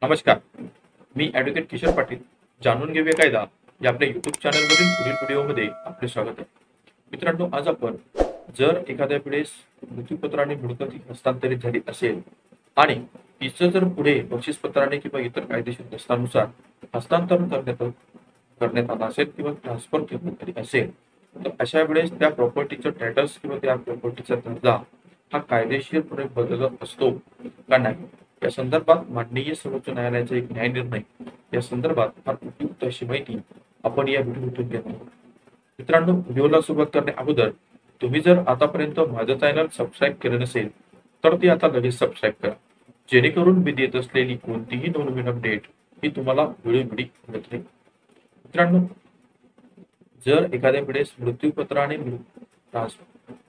नमस्कार. मी ॲडव्होकेट किशोर पाटील. जाणून घेऊया कायदा या आपल्या युट्यूब चॅनलवरील पुढील व्हिडिओमध्ये आपले स्वागत आहे. मित्रांनो, आज आपण जर एखाद्या वेळेस मृत्यूपत्राने मिळकत ही हस्तांतरित झाली असेल आणि तिचं जर पुढे बक्षीसपत्राने किंवा इतर कायदेशीर दस्तानुसार हस्तांतरण करण्यात आलं असेल किंवा ट्रान्सफर करण्यात आली असेल, तर अशा वेळेस त्या प्रॉपर्टीचं स्टॅटस किंवा त्या प्रॉपर्टीचा दर्जा हा कायदेशीरपणे बदलत असतो का नाही, या संदर्भात माननीय सर्वोच्च न्यायालयाचा एक न्याय निर्णय या संदर्भात फार उपयुक्त अशी माहिती आपण या व्हिडिओतून घेत आहोत. मित्रांनो, व्हिडिओला सुरुवात करण्या अगोदर तुम्ही जर आतापर्यंत माझं चॅनल सबस्क्राईब केलं नसेल तर ते आता लगेच सबस्क्राईब करा, जेणेकरून मी देत असलेली कोणतीही नवनवीन अपडेट ही तुम्हाला वेळोवेळी मिळत राहील. मित्रांनो, जर एखाद्या वेळेस मृत्यूपत्राने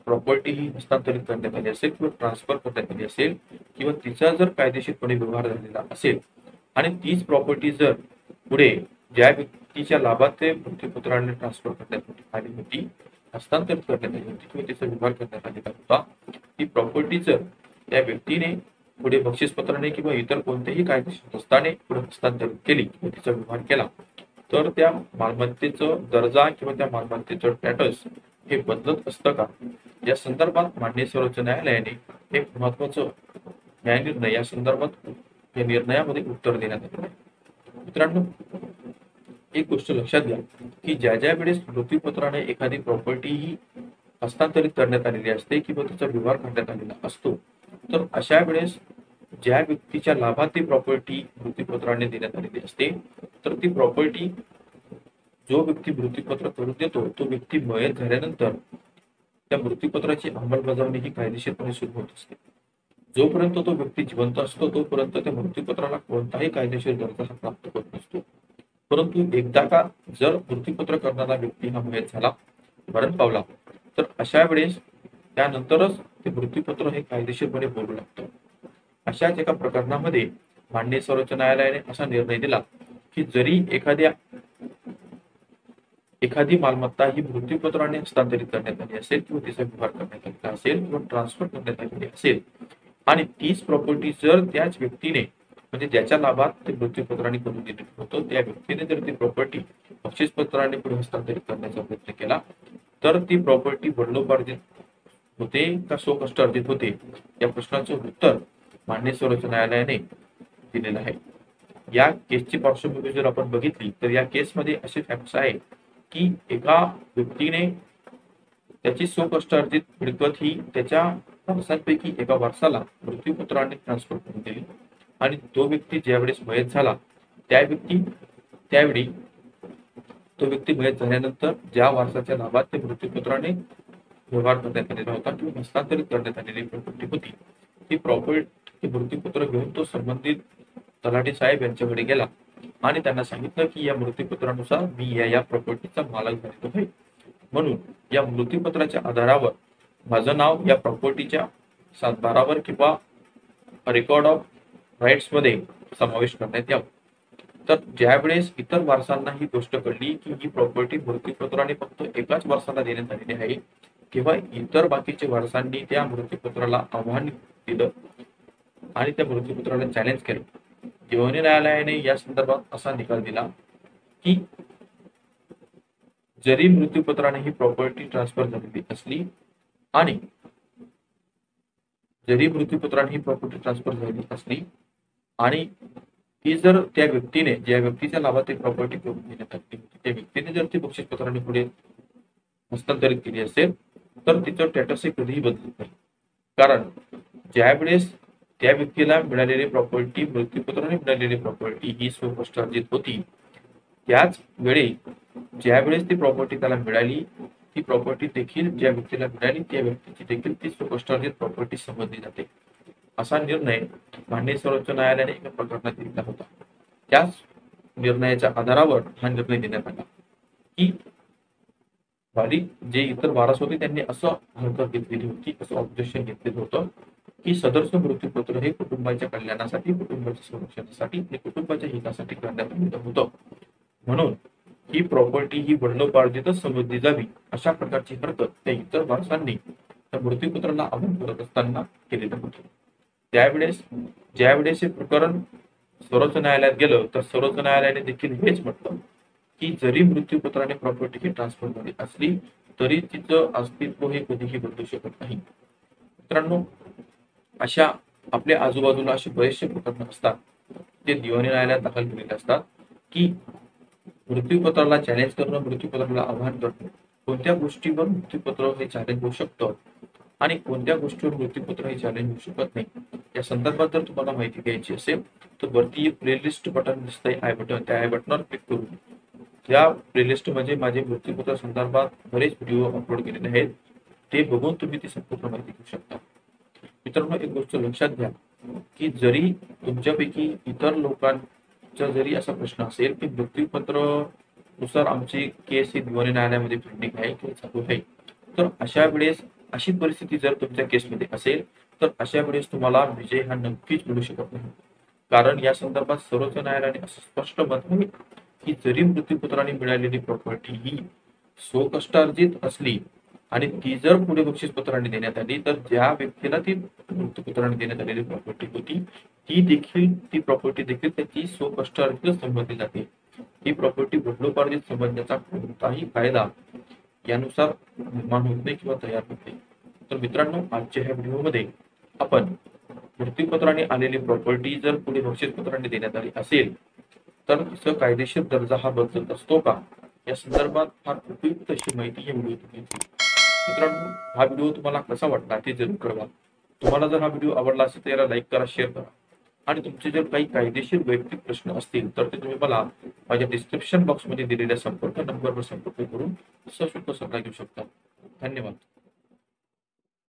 प्रॉपर्टी ही हस्तांतरित करण्यात आली असेल किंवा ट्रान्सफर करण्यात आली असेल किंवा तिचा जर कायदेशीरपणे व्यवहार झालेला असेल आणि तीच प्रॉपर्टी जर पुढे ज्या व्यक्तीच्या लाभात ते मृत्यूपत्राने ट्रान्सफर करण्यात आली होती, हस्तांतरित करण्यात आली होती किंवा तिचा व्यवहार करण्यात आलेला होता, ती प्रॉपर्टी जर त्या व्यक्तीने पुढे बक्षीसपत्राने किंवा इतर कोणत्याही कायदेशीर दस्ताने पुढे हस्तांतरित केली किंवा तिचा व्यवहार केला, तर त्या मालमत्तेचं दर्जा किंवा त्या मालमत्तेचं स्टॅटस हे बदलत असतं का, या संदर्भात माननीय सर्वोच्च न्यायालयाने एक महत्वाचं न्याय निर्णय या संदर्भात या निर्णयामध्ये उत्तर देण्यात आले आहे. मित्रांनो, एक गोष्ट लक्षात घ्या की ज्या ज्या वेळेस मृत्यूपत्राने एखादी प्रॉपर्टी ही हस्तांतरित करण्यात आलेली असते किंवा तिचा व्यवहार करण्यात आलेला असतो, तर अशा वेळेस ज्या व्यक्तीच्या लाभात ती प्रॉपर्टी मृत्यूपत्राने देण्यात आलेली असते, तर ती प्रॉपर्टी जो व्यक्ती मृत्यूपत्र करून देतो तो व्यक्ती मयत झाल्यानंतर त्या मृत्यूपत्राची अंमलबजावणी ही कायदेशीरपणे सुरू होत असते. जोपर्यंत तो व्यक्ती जिवंत असतो तोपर्यंत त्या मृत्यूपत्राला कोणताही कायदेशीर दर्जा हा प्राप्त होत नसतो. परंतु एकदा का जर मृत्यूपत्र करणारा व्यक्ती हा मयत झाला, मरण पावला, तर अशा वेळेस त्यानंतरच ते मृत्यूपत्र हे कायदेशीरपणे बोलू लागतं. अशाच एका प्रकरणामध्ये माननीय सर्वोच्च न्यायालयाने असा निर्णय दिला की जरी एखादी मालमत्ता ही मृत्यूपत्राने हस्तांतरित करण्यात आली असेल किंवा तिचा व्यवहार करण्यात आलेला असेल किंवा ट्रान्सफर करण्यात आलेली असेल आणि तीच प्रॉपर्टी जर त्याच व्यक्तीने म्हणजे ज्याच्या लाभात ते मृत्यूपत्राने करून दिलेलं होतं त्या व्यक्तीने जर ती प्रॉपर्टी बक्षीसपत्राने पुढे हस्तांतरित करण्याचा प्रयत्न केला, तर ती प्रॉपर्टी बंडोपार्जित होते का स्वकष्ट अर्जित होते, या प्रश्नाचं उत्तर माननीय सर्वोच्च न्यायालयाने दिलेलं आहे. या केसची पार्श्वभूमी जर आपण बघितली तर या केसमध्ये असे फॅक्ट्स आहे की एका व्यक्तीने त्याची स्वकष्ट अर्जित मिळकत ही त्याच्या वारसांपैकी एका वारसाला मृत्यूपत्राने ट्रान्सफर करून दिली आणि तो व्यक्ती ज्यावेळेस मयत झाला त्यावेळी तो व्यक्ती मयत झाल्यानंतर ज्या वारसाच्या लाभात ते मृत्यूपत्राने व्यवहार करण्यात आलेला होता किंवा हस्तांतरित करण्यात आलेली प्रॉपर्टी होती, ती प्रॉपर्टी मृत्यूपत्र घेऊन तो संबंधित तलाठी साहेब यांच्याकडे गेला आणि त्यांना सांगितलं की या मृत्यूपत्रानुसार मी या प्रॉपर्टीचा मालक झालेलो आहे, म्हणून या मृत्यूपत्राच्या आधारावर माझं नाव या प्रॉपर्टीच्या 7/12 किंवा रेकॉर्ड ऑफ राईट्स मध्ये समावेश करण्यात यावं. तर ज्यावेळेस इतर वारसांना ही गोष्ट कळली की ही प्रॉपर्टी मृत्यूपत्राने फक्त एकाच वारसाला देण्यात आलेली आहे किंवा इतर बाकीचे वारसांनी त्या मृत्यूपत्राला आव्हान दिलं आणि त्या मृत्यूपत्राला चॅलेंज केलं, दिवाणी न्यायालयाने या संदर्भात असा निकाल दिला की जरी मृत्यूपत्राने ही प्रॉपर्टी ट्रान्सफर झालेली असली आणि जरी मृत्यूपत्राने ही प्रॉपर्टी ट्रान्सफर झालेली असली आणि ती जर त्या व्यक्तीने ज्या व्यक्तीच्या लाभात ती प्रॉपर्टी करून देण्यात आली होती त्या व्यक्तीने जर ती बक्षीसपत्राने पुढे हस्तांतरित केली असेल, तर तिचं स्टॅटस हे कधीही बदलत नाही. कारण ज्यावेळेस त्या व्यक्तीला मिळालेली प्रॉपर्टी मृत्यूपत्राने मिळालेली प्रॉपर्टी ही स्वकष्ट अर्जित होती, त्याच वेळी ज्यावेळेस ती प्रॉपर्टी त्याला मिळाली ती प्रॉपर्टी देखील ज्या व्यक्तीला मिळाली त्या व्यक्तीची देखील ती स्वकष्ट अर्जित प्रॉपर्टी समजली जाते. असा निर्णय माननीय सर्वोच्च न्यायालयाने एका प्रकरणात दिला होता. त्याच निर्णयाच्या आधारावर हा निर्णय देण्यात आला की जे इतर वारस होते त्यांनी असं हरकत घेतलेली होती, असं ऑब्जेक्शन घेतलेलं होतं की सदरचं मृत्यूपत्र हे कुटुंबाच्या कल्याणासाठी, कुटुंबाच्या संरक्षणासाठी आणि कुटुंबाच्या हितासाठी करण्यात आलेलं होतं, म्हणून ही प्रॉपर्टी ही बंडोपार्जितच समजली जावी अशा प्रकारची हरकत त्या इतर वारसांनी त्या मृत्यूपत्राला आव्हान करत असताना केलेलं होतं. ज्यावेळेस हे प्रकरण सर्वोच्च न्यायालयात गेलं तर सर्वोच्च न्यायालयाने देखील हेच म्हटलं की जरी मृत्यूपत्राने प्रॉपर्टी ही ट्रान्सफर झाली असली तरी तिचं अस्तित्व हे कधीही बदलू शकत नाही. मित्रांनो, अशा आपल्या आजूबाजूला असे बरेचसे प्रकरण असतात ते दिवाणी न्यायालयात दाखल केलेले असतात की मृत्यूपत्राला चॅलेंज करणं, मृत्यूपत्राला आव्हान करणं, कोणत्या गोष्टीवर मृत्यूपत्र हे चॅलेंज होऊ शकतं आणि कोणत्या गोष्टीवर मृत्यूपत्र हे चॅलेंज होऊ शकत नाही. या संदर्भात जर तुम्हाला माहिती घ्यायची असेल तर वरती एक प्लेलिस्ट बटन दिसतंय, आय बटन, त्या आय बटनवर क्लिक करून त्या प्लेलिस्ट मध्ये माझे मृत्यूपत्र संदर्भात बरेच व्हिडिओ अपलोड केलेले आहेत. ते बघून तुम्ही ती संपूर्ण माहिती घेऊ शकता. मित्रांनो, एक गोष्ट लक्षात घ्या की जरी तुमच्यापैकी इतर लोकांचा जरी असा प्रश्न असेल की मृत्यूपत्र नुसार आमची केस ही दिवाणी न्यायालयामध्ये पेंडिंग आहे किंवा चालू आहे, तर अशा वेळेस अशी परिस्थिती जर तुमच्या केसमध्ये असेल तर अशा वेळेस तुम्हाला विजय हा नक्कीच मिळू शकत नाही. कारण या संदर्भात सर्वोच्च न्यायालयाने असं स्पष्ट मत आहे की जरी मृत्यूपत्राने मिळालेली प्रॉपर्टी ही स्वकष्टार्जित असली आणि ती जर पुढे बक्षीसपत्राने देण्यात आली तर ज्या व्यक्तीला ती मृत्यूपत्राने देण्यात आलेली प्रॉपर्टी होती ती प्रॉपर्टी देखील त्याची स्वकष्टार्जित समजली जाते. ही प्रॉपर्टी वडिलोपार्जित समजण्याचा कोणताही कायदा यानुसार निर्माण होत नाही किंवा तयार होत नाही. तर मित्रांनो, आजच्या ह्या व्हिडिओमध्ये आपण मृत्यूपत्राने आलेली प्रॉपर्टी जर पुढे बक्षीसपत्राने देण्यात आली असेल तर तिचा कायदेशीर दर्जा हा बदलत असतो का, या संदर्भात फार उपयुक्त अशी माहिती या व्हिडिओतून घेतली. मित्रांनो, हा व्हिडिओ तुम्हाला कसा वाटला ते जरूर कळवा. तुम्हाला जर हा व्हिडिओ आवडला असेल तर याला लाईक करा, शेअर करा आणि तुमचे जर काही कायदेशीर वैयक्तिक प्रश्न असतील तर ते तुम्ही मला माझ्या डिस्क्रिप्शन बॉक्समध्ये दिलेल्या संपर्क नंबरवर संपर्क करून सशुल्क सल्ला घेऊ शकता. धन्यवाद.